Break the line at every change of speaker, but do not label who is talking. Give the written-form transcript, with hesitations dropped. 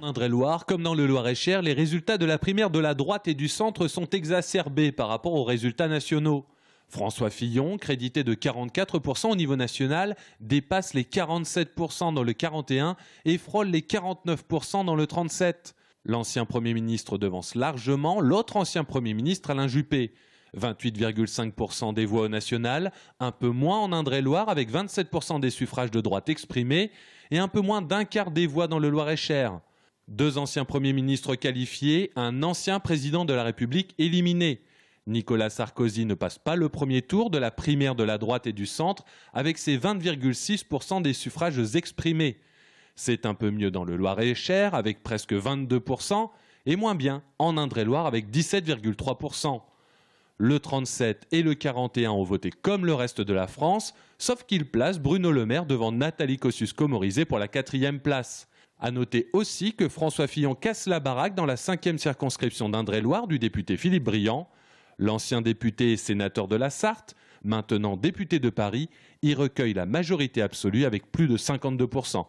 En Indre-et-Loire, comme dans le Loir-et-Cher, les résultats de la primaire de la droite et du centre sont exacerbés par rapport aux résultats nationaux. François Fillon, crédité de 44% au niveau national, dépasse les 47% dans le 41 et frôle les 49% dans le 37. L'ancien Premier ministre devance largement l'autre ancien Premier ministre Alain Juppé. 28,5% des voix au national, un peu moins en Indre-et-Loire avec 27% des suffrages de droite exprimés et un peu moins d'un quart des voix dans le Loir-et-Cher. Deux anciens premiers ministres qualifiés, un ancien président de la République éliminé. Nicolas Sarkozy ne passe pas le premier tour de la primaire de la droite et du centre avec ses 20,6% des suffrages exprimés. C'est un peu mieux dans le Loir-et-Cher avec presque 22% et moins bien en Indre-et-Loire avec 17,3%. Le 37 et le 41 ont voté comme le reste de la France, sauf qu'ils placent Bruno Le Maire devant Nathalie Kosciusko-Morizet pour la 4e place. A noter aussi que François Fillon casse la baraque dans la 5e circonscription d'Indre-et-Loire du député Philippe Briand. L'ancien député et sénateur de la Sarthe, maintenant député de Paris, y recueille la majorité absolue avec plus de 52%.